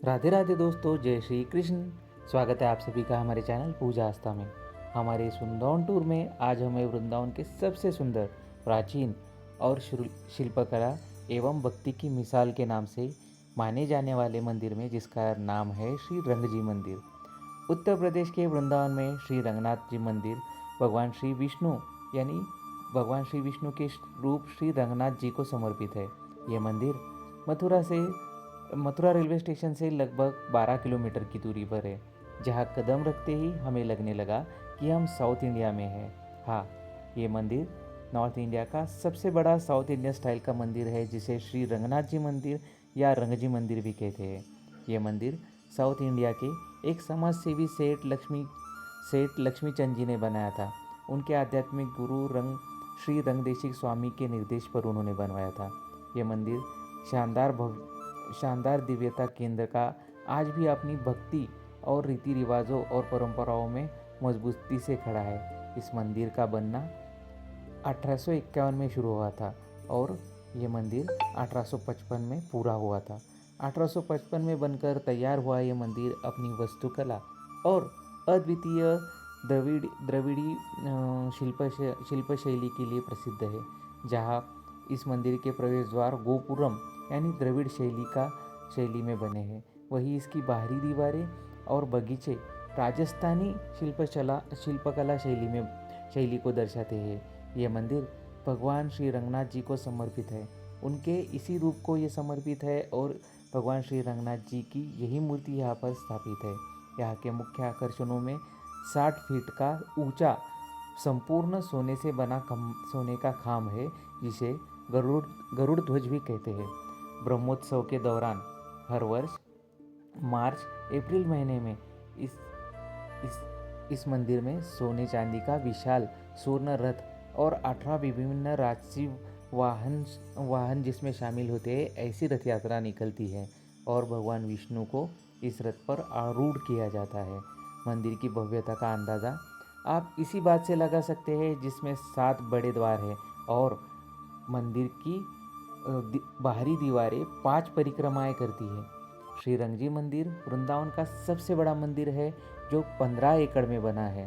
राधे राधे दोस्तों, जय श्री कृष्ण। स्वागत है आप सभी का हमारे चैनल पूजा आस्था में। हमारे इस वृंदावन टूर में आज हमें वृंदावन के सबसे सुंदर, प्राचीन और शिल्पकला एवं भक्ति की मिसाल के नाम से माने जाने वाले मंदिर में, जिसका नाम है श्री रंगजी मंदिर। उत्तर प्रदेश के वृंदावन में श्री रंगनाथ जी मंदिर भगवान श्री विष्णु यानी भगवान श्री विष्णु के रूप श्री रंगनाथ जी को समर्पित है। ये मंदिर मथुरा रेलवे स्टेशन से लगभग 12 किलोमीटर की दूरी पर है, जहां कदम रखते ही हमें लगने लगा कि हम साउथ इंडिया में हैं। हाँ, ये मंदिर नॉर्थ इंडिया का सबसे बड़ा साउथ इंडियन स्टाइल का मंदिर है, जिसे श्री रंगनाथ जी मंदिर या रंगजी मंदिर भी कहते हैं। ये मंदिर साउथ इंडिया के एक समाज सेवी सेठ लक्ष्मी चंद जी ने बनाया था। उनके आध्यात्मिक गुरु श्री रंगदेशिक स्वामी के निर्देश पर उन्होंने बनवाया था। ये मंदिर शानदार दिव्यता केंद्र का आज भी अपनी भक्ति और रीति रिवाजों और परंपराओं में मजबूती से खड़ा है। इस मंदिर का बनना 1851 में शुरू हुआ था और ये मंदिर 1855 में पूरा हुआ था। 1855 में बनकर तैयार हुआ ये मंदिर अपनी वास्तुकला और अद्वितीय द्रविड़ी शिल्प शैली के लिए प्रसिद्ध है, जहाँ इस मंदिर के प्रवेश द्वार गोपुरम यानी द्रविड़ शैली में बने हैं। वहीं इसकी बाहरी दीवारें और बगीचे राजस्थानी शिल्पकला शैली को दर्शाते हैं। यह मंदिर भगवान श्री रंगनाथ जी को समर्पित है। उनके इसी रूप को ये समर्पित है और भगवान श्री रंगनाथ जी की यही मूर्ति यहाँ पर स्थापित है। यहाँ के मुख्य आकर्षणों में 60 फीट का ऊंचा संपूर्ण सोने का खाम है, जिसे गरुड़ ध्वज भी कहते हैं। ब्रह्मोत्सव के दौरान हर वर्ष मार्च अप्रैल महीने में इस मंदिर में सोने चांदी का विशाल स्वर्ण रथ और 18 विभिन्न राजसी वाहन जिसमें शामिल होते हैं, ऐसी रथ यात्रा निकलती है और भगवान विष्णु को इस रथ पर आरूढ़ किया जाता है। मंदिर की भव्यता का अंदाज़ा आप इसी बात से लगा सकते हैं, जिसमें 7 बड़े द्वार हैं और मंदिर की बाहरी दीवारें 5 परिक्रमाएं करती है। श्री रंगजी मंदिर वृंदावन का सबसे बड़ा मंदिर है, जो 15 एकड़ में बना है।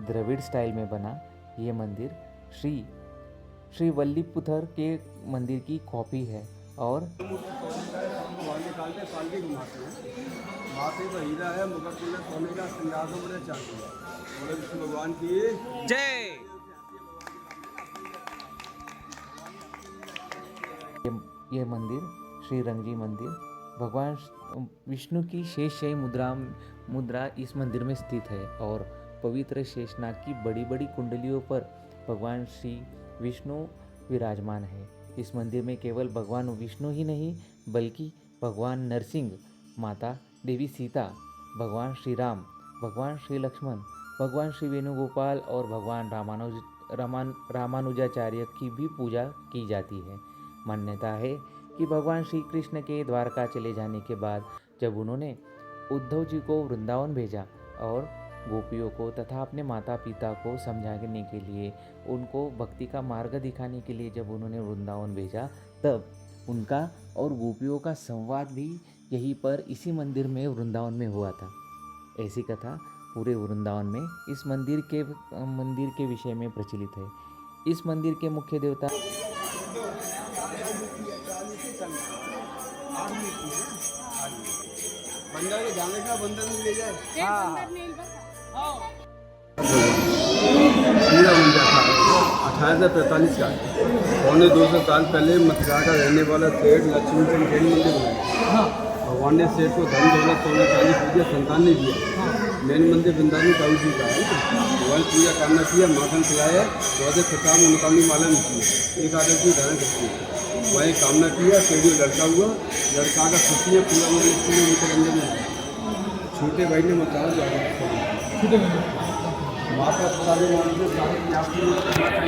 द्रविड़ स्टाइल में बना ये मंदिर श्री वल्लीपुथर के मंदिर की कॉपी है और भगवान की जय। ये मंदिर श्री रंगजी मंदिर भगवान विष्णु की शेषशायी मुद्रा इस मंदिर में स्थित है और पवित्र शेषनाग की बड़ी बड़ी कुंडलियों पर भगवान श्री विष्णु विराजमान है। इस मंदिर में केवल भगवान विष्णु ही नहीं, बल्कि भगवान नरसिंह, माता देवी सीता, भगवान श्री राम, भगवान श्री लक्ष्मण, भगवान श्री वेणुगोपाल और भगवान रामानुजाचार्य की भी पूजा की जाती है। मान्यता है कि भगवान श्री कृष्ण के द्वारका चले जाने के बाद जब उन्होंने उद्धव जी को वृंदावन भेजा और गोपियों को तथा अपने माता पिता को समझाने के लिए, उनको भक्ति का मार्ग दिखाने के लिए जब उन्होंने वृंदावन भेजा, तब उनका और गोपियों का संवाद भी यहीं पर इसी मंदिर में वृंदावन में हुआ था। ऐसी कथा पूरे वृंदावन में इस मंदिर के विषय में प्रचलित है। इस मंदिर के मुख्य देवता ले जाए। हाँ, 1845 का 250 साल पहले मथुरा का रहने वाला सेठ लक्ष्मी चंद जैन मंदिर बनाया। भगवान ने सेठ को धन दौलत सोना चांदी पूजा संतान ने दिया। मेन मंदिर वृंदावन दाऊ जी का है। भगवान पूजा करना किया, माखन खिलाया, 14 खिताब उनकामी माला नहीं किया, एक आदमी की धारण करती है। वहीं कामना किया, सेठ लड़का हुआ, लड़का का खुशियाँ पूरा उनके अंदर में। छोटे भाई ने बताया माता सारे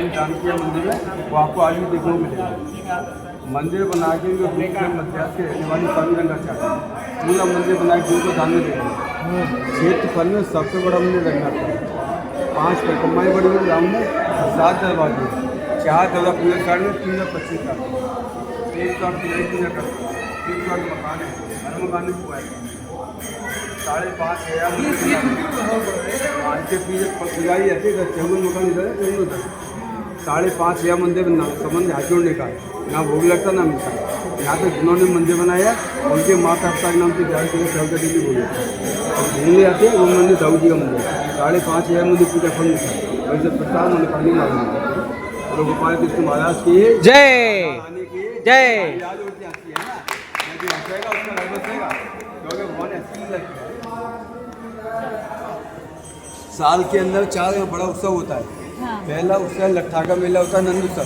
दान किया मंदिर में, वो आपको आज भी देखने को मिलेगा। मंदिर बना के मध्यास के रहने वाली स्वामी रंगाचार्य पूरा मंदिर बना के उनको दान में देंगे। क्षेत्रफल में सबसे बड़ा मंदिर रंगनाथ का 5 परिक्रमाएँ बड़ी बड़ी राउंड में 7 दरवाजे, 4 दरवाजा पूरे साइड में 325 का एक साथ पूजा करते हैं। 3 मकान है। धर्मकांड को है 5.5 है के पीछे पुजारी रहती है चौगुन मकान इधर है 5.5 है मंदिर संबंध हाथ जोड़ने का है। यहाँ भोग लगता ना मिलता है। यहाँ पे जिन्होंने मंदिर बनाया उनके माता पिता के नाम से जाए तो चौदह देवी बोले और घूमने आते हैं वो मंदिर दाऊ जी का मंदिर 5.5 है मंदिर पूजा फल मिलता है। वैसे प्रसाद उन्होंने पानी मालूम और गोपाल कृष्ण महाराज की जय आने की जय। याद होती आती है ना यदि हंसेगा उसका घर बसेगा क्योंकि भगवान ऐसी लगता है। साल के अंदर 4 बड़ा उत्सव होता है। पहला उत्सव लट्ठा का मेला होता है नंद उत्सव।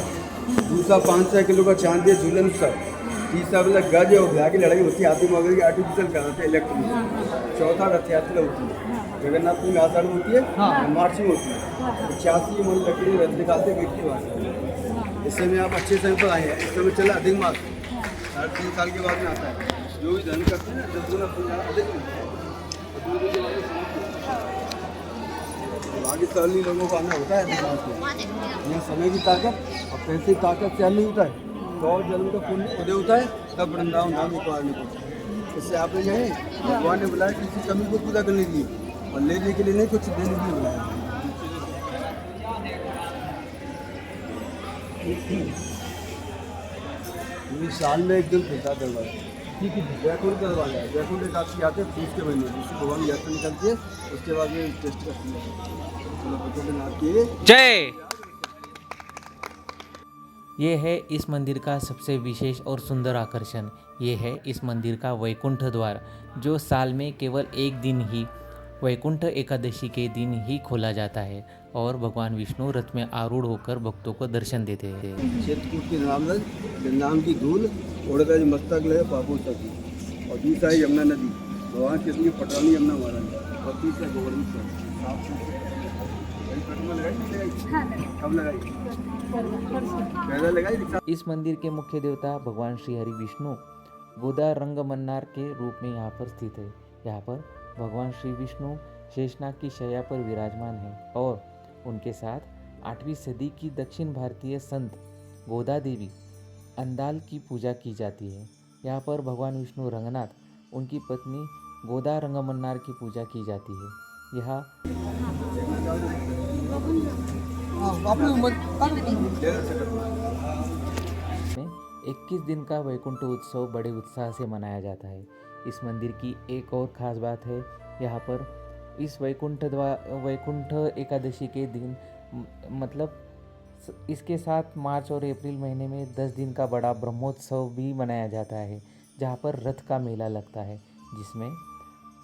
दूसरा 500 किलो का चांदी झूलन उत्सव। तीसरा वाला गज और ब्याह की लड़ाई होती है हाथी मगर की आर्टिफिशियल कराते हैं इलेक्ट्रॉनिक। चौथा रथ यात्रा होती है जगन्नाथ में आषाढ़ में होती है मार्च में होती है। 85 मन लकड़ी रथ निकालते गेट की बात। इस समय आप अच्छे समय पर आए हैं। इस समय चला अधिक मास 3.5 साल के बाद में आता है। जो भी धन करते हैं ना 10 गुना अधिक आगे साली लोगों को आना होता है यहाँ समय की ताकत और पैसे की ताकत से नहीं होता है। 100 जन्म का पुण्य उदय होता है तब वृंदावन धाम एक बार नहीं पहुँचा। इससे आपने कहे भगवान ने बुलाया किसी कमी को पूरा करने के लिए और लेने के लिए नहीं कुछ देने के लिए बुलाया। ये साल में एक दिन खुलता दरवाजा वैकुंठ दरवाजा है। वैकुंठ एकादशी आते हैं पूछ के महीने जिससे भगवान यात्रा निकलती है उसके बाद ये टेस्ट करती है। जय। ये है इस मंदिर का सबसे विशेष और सुंदर आकर्षण। ये है इस मंदिर का वैकुंठ द्वार जो साल में केवल एक दिन ही वैकुंठ एकादशी के दिन ही खोला जाता है और भगवान विष्णु रथ में आरूढ़ होकर भक्तों को दर्शन देते हैं। चित्रकूट के नाम की धूल उड़ता है मस्तक लगे पापों तक और दूसरा है यमुना नदी भगवान कृष्ण की पटरानी यमुना महाराज और तीसरा गोवर्धन इस मंदिर के मुख्य देवता भगवान श्री हरि विष्णु गोदा रंगमन्नार के रूप में यहाँ पर स्थित है। यहाँ पर भगवान श्री विष्णु शेषनाग की शैया पर विराजमान है और उनके साथ 8वीं सदी की दक्षिण भारतीय संत गोदा देवी अंदाल की पूजा की जाती है। यहाँ पर भगवान विष्णु रंगनाथ उनकी पत्नी गोदा रंगमन्नार की पूजा की जाती है। यहाँ में 21 दिन का वैकुंठ उत्सव बड़े उत्साह से मनाया जाता है। इस मंदिर की एक और ख़ास बात है यहाँ पर इस वैकुंठ एकादशी के दिन मतलब इसके साथ मार्च और अप्रैल महीने में 10 दिन का बड़ा ब्रह्मोत्सव भी मनाया जाता है जहाँ पर रथ का मेला लगता है जिसमें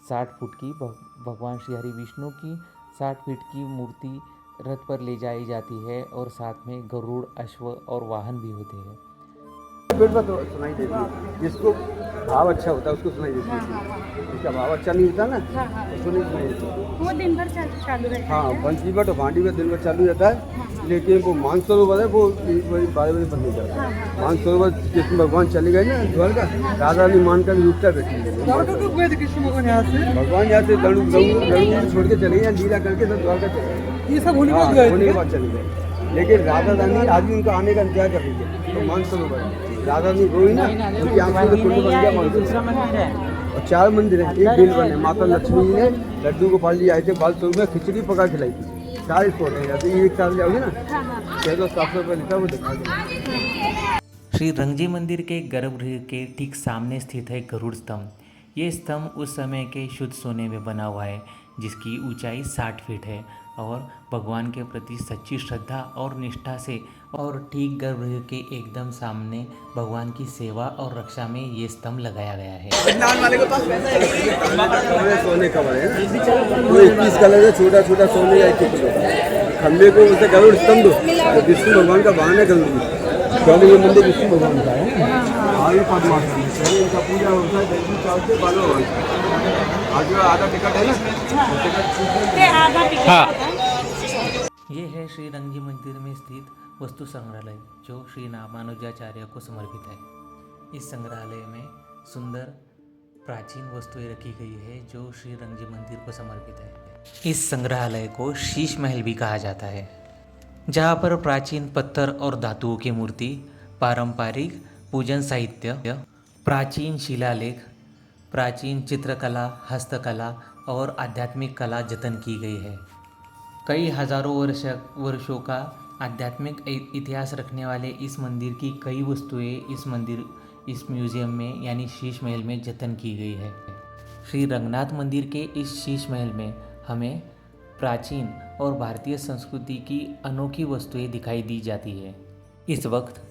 60 फुट की भगवान श्री हरि विष्णु की 60 फीट की मूर्ति रथ पर ले जाई जाती है और साथ में गरुड़ अश्व और वाहन भी होते हैं। तो सुनाई देती है जिसको भाव अच्छा होता है उसको सुनाई देती है। जिसका भाव अच्छा नहीं होता ना उसको नहीं सुनाई देती। वो दिन भर चालू रहता है। हाँ बंसी बट भांडी में दिन भर चालू रहता है लेकिन वो मानसरोवर है वो 12 बजे बंद हो जाता है। मानसरोवर कृष्ण भगवान चले गए ना द्वारका राधा ने मानकर रुकता बैठी कृष्ण भगवान यहाँ से भगवान यहाँ से गरुड़ छोड़ के चले गए लीला करके सब द्वारका चले गए। ये सब होने के बाद चले गए लेकिन राधा रानी आज भी उनका आने का इंतजार कर रही है। तो मानसरोवर राधा रानी रोई ना उनकी आंखों से कुंड बन गया मानसरोवर। और 4 मंदिर है एक बिल बने माता लक्ष्मी ने लड्डू गोपाल जी आए थे बाल स्वरूप में खिचड़ी पका खिलाई थी। 4 स्पॉट है अभी एक साल जाओगे ना 700 रुपये लिखा वो दिखा दो। श्री रंगजी मंदिर के गर्भगृह के ठीक सामने स्थित है गरुड़ स्तंभ। ये स्तंभ उस समय के शुद्ध सोने में बना हुआ है जिसकी ऊंचाई 60 फीट है और भगवान के प्रति सच्ची श्रद्धा और निष्ठा से और ठीक गर्भगृह के एकदम सामने भगवान की सेवा और रक्षा में ये स्तंभ लगाया गया है। सोने का है वो 21 कलर है छोटा छोटा सोने का खंबे को उसे गरुड़ स्तंभ विष्णु भगवान का वाहन है गरुड़ क्योंकि ये मंदिर विष्णु भगवान का है। आगे पद्मासन इनका पूजा होता है दैनिक चाव से बालो आगे आधा टिकट है ना। ये है श्री रंगजी मंदिर में स्थित वस्तु संग्रहालय जो श्री रामानुजाचार्य को समर्पित है। इस संग्रहालय में सुंदर प्राचीन वस्तुएं रखी गई है जो श्री रंगजी मंदिर को समर्पित है। इस संग्रहालय को शीश महल भी कहा जाता है जहाँ पर प्राचीन पत्थर और धातुओं की मूर्ति, पारंपरिक पूजन साहित्य, प्राचीन शिलालेख, प्राचीन चित्रकला, हस्तकला और आध्यात्मिक कला जतन की गई है। कई हजारों वर्षों का आध्यात्मिक इतिहास रखने वाले इस मंदिर की कई वस्तुएं इस म्यूज़ियम में यानी शीश महल में जतन की गई है। श्री रंगनाथ मंदिर के इस शीश महल में हमें प्राचीन और भारतीय संस्कृति की अनोखी वस्तुएं दिखाई दी जाती है। इस वक्त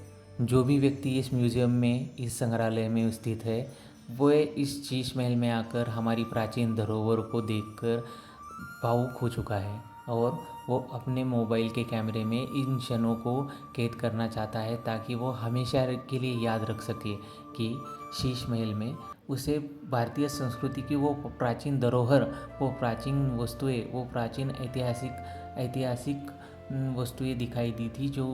जो भी व्यक्ति इस म्यूज़ियम में, इस संग्रहालय में स्थित है, वो इस शीश महल में आकर हमारी प्राचीन धरोहर को देखकर भावुक हो चुका है और वो अपने मोबाइल के कैमरे में इन क्षणों को कैद करना चाहता है ताकि वो हमेशा के लिए याद रख सके कि शीश महल में उसे भारतीय संस्कृति की वो प्राचीन धरोहर, वो प्राचीन वस्तुएं, वो प्राचीन ऐतिहासिक वस्तुएं दिखाई दी थी जो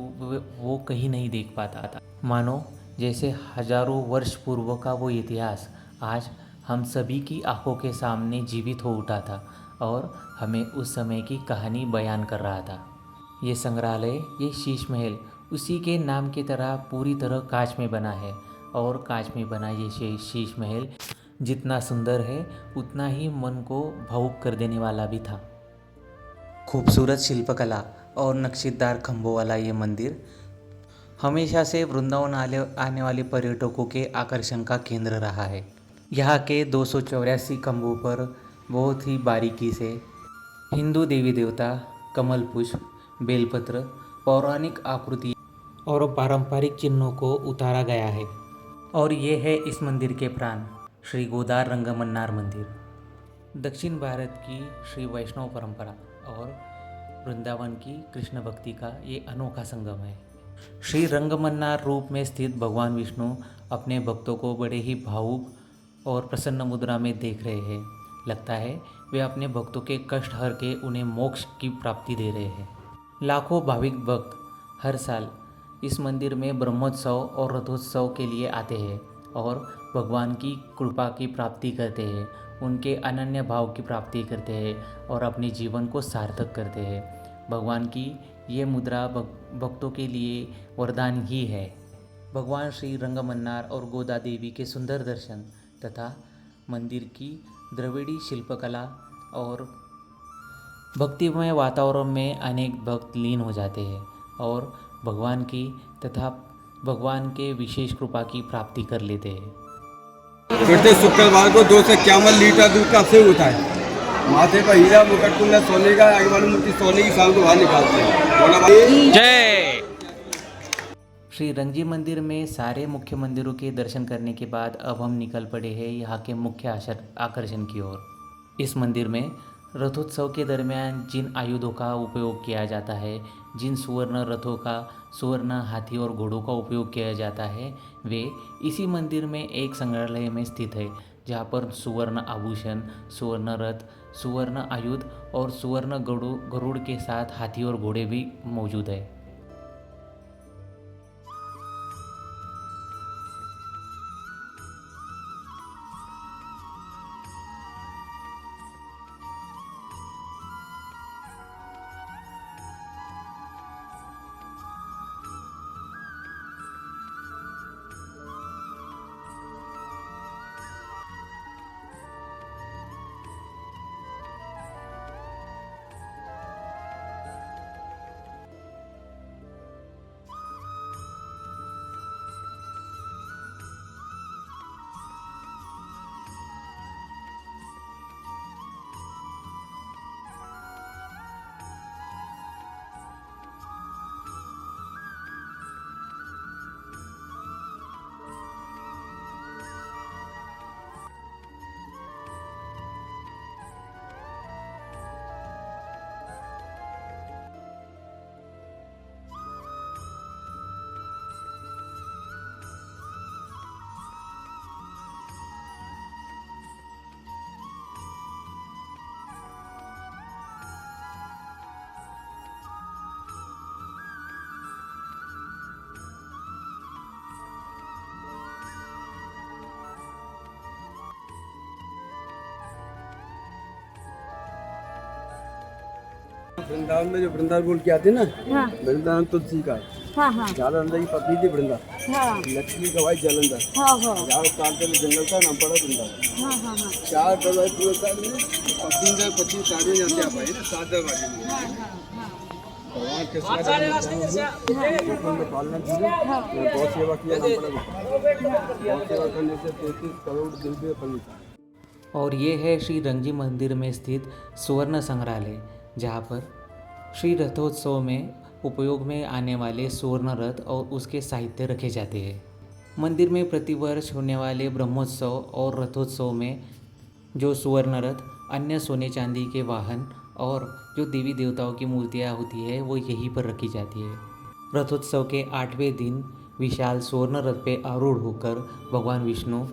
वो कहीं नहीं देख पाता था। मानो जैसे हजारों वर्ष पूर्व का वो इतिहास आज हम सभी की आंखों के सामने जीवित हो उठा था और हमें उस समय की कहानी बयान कर रहा था। ये संग्रहालय, ये शीश महल उसी के नाम की तरह पूरी तरह कांच में बना है और कांच में बना ये शीश महल जितना सुंदर है उतना ही मन को भावुक कर देने वाला भी था। खूबसूरत शिल्पकला और नक्शीदार खंभों वाला ये मंदिर हमेशा से वृंदावन आने वाले पर्यटकों के आकर्षण का केंद्र रहा है। यहाँ के 284 खंभों पर बहुत ही बारीकी से हिंदू देवी देवता, कमल पुष्प, बेलपत्र, पौराणिक आकृति और पारंपरिक चिन्हों को उतारा गया है। और ये है इस मंदिर के प्राण, श्री गोदार रंगमन्नार मंदिर। दक्षिण भारत की श्री वैष्णव परंपरा और वृंदावन की कृष्ण भक्ति का ये अनोखा संगम है। श्री रंगमन्नार रूप में स्थित भगवान विष्णु अपने भक्तों को बड़े ही भावुक और प्रसन्न मुद्रा में देख रहे हैं। लगता है वे अपने भक्तों के कष्ट हर के उन्हें मोक्ष की प्राप्ति दे रहे हैं। लाखों भाविक भक्त हर साल इस मंदिर में ब्रह्मोत्सव और रथोत्सव के लिए आते हैं और भगवान की कृपा की प्राप्ति करते हैं, उनके अनन्य भाव की प्राप्ति करते हैं और अपने जीवन को सार्थक करते हैं। भगवान की ये मुद्रा भक्तों के लिए वरदान ही है। भगवान श्री रंगमन्नार और गोदा देवी के सुंदर दर्शन तथा मंदिर की द्रविड़ी शिल्पकला और भक्तिमय वातावरण में अनेक भक्त लीन हो जाते हैं और भगवान की तथा भगवान के विशेष कृपा की प्राप्ति कर लेते हैं। प्रत्येक शुक्रवार को 2 से 51 लीटर दूध का सेव होता है। माथे पर हीरा मुकुट कुंडल सोने का, आगे वाली मूर्ति सोने की, शाम को बाहर निकालते हैं। जय श्री रंगजी मंदिर में सारे मुख्य मंदिरों के दर्शन करने के बाद अब हम निकल पड़े हैं यहाँ के मुख्य आकर्षण की ओर। इस मंदिर में रथोत्सव के दरमियान जिन आयुधों का उपयोग किया जाता है, जिन सुवर्ण रथों का, सुवर्ण हाथी और घोड़ों का उपयोग किया जाता है, वे इसी मंदिर में एक संग्रहालय में स्थित है जहाँ पर सुवर्ण आभूषण, सुवर्ण रथ, सुवर्ण आयुध और सुवर्ण गरुड़ के साथ हाथी और घोड़े भी मौजूद है। वृंदावन में जो वृंदावन बोल के आते हैं ना, हाँ वृंदावन तुलसी का है। हाँ हाँ जालंधर की पत्नी थी वृंदा, हाँ लक्ष्मी का भाई जालंधर। हाँ हाँ 1000 साल पहले जंगल था, नाम पड़ा वृंदावन। हाँ हाँ हाँ 4 दरवाजे पूरे साल में 25 शादियाँ यहाँ पे आ पाई ना, 7 दरवाजे में। भगवान कृष्ण में पालना की गौ सेवा किया, नाम पड़ा गौ सेवा करने से 33 करोड़ दिव्य फल मिलता है। और ये है श्री रंगजी मंदिर में स्थित सुवर्ण संग्रहालय, जहाँ पर श्री रथोत्सव में उपयोग में आने वाले सुवर्ण रथ और उसके साहित्य रखे जाते हैं। मंदिर में प्रतिवर्ष होने वाले ब्रह्मोत्सव और रथोत्सव में जो सुवर्ण रथ, अन्य सोने चांदी के वाहन और जो देवी देवताओं की मूर्तियाँ होती है वो यहीं पर रखी जाती है। रथोत्सव के 8वें दिन विशाल स्वर्ण रथ पे आरूढ़ होकर भगवान विष्णु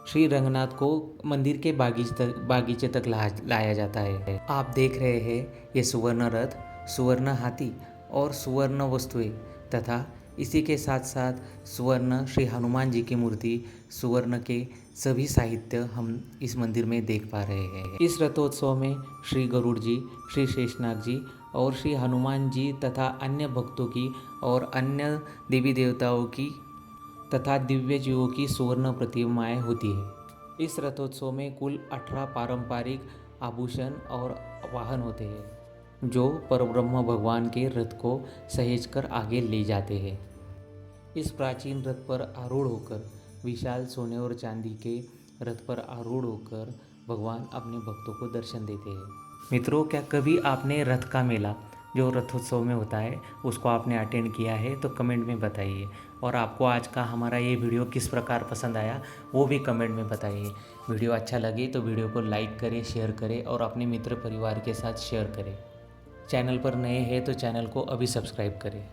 श्री रंगनाथ को मंदिर के बागीचे तक लाया जाता है। आप देख रहे हैं ये सुवर्ण रथ, सुवर्ण हाथी और सुवर्ण वस्तुएं तथा इसी के साथ साथ सुवर्ण श्री हनुमान जी की मूर्ति, सुवर्ण के सभी साहित्य हम इस मंदिर में देख पा रहे हैं। इस रथोत्सव में श्री गरुड़ जी, श्री शेषनाग जी और श्री हनुमान जी तथा अन्य भक्तों की और अन्य देवी देवताओं की तथा दिव्य जीवों की सुवर्ण प्रतिमाएं होती है। इस रथोत्सव में कुल 18 पारंपरिक आभूषण और वाहन होते हैं जो परब्रह्म भगवान के रथ को सहेज कर आगे ले जाते हैं। इस प्राचीन रथ पर आरूढ़ होकर, विशाल सोने और चांदी के रथ पर आरूढ़ होकर भगवान अपने भक्तों को दर्शन देते हैं। मित्रों, क्या कभी आपने रथ का मेला जो रथोत्सव में होता है उसको आपने अटेंड किया है तो कमेंट में बताइए। और आपको आज का हमारा ये वीडियो किस प्रकार पसंद आया वो भी कमेंट में बताइए। वीडियो अच्छा लगे तो वीडियो को लाइक करें, शेयर करें और अपने मित्र परिवार के साथ शेयर करें। चैनल पर नए हैं तो चैनल को अभी सब्सक्राइब करें।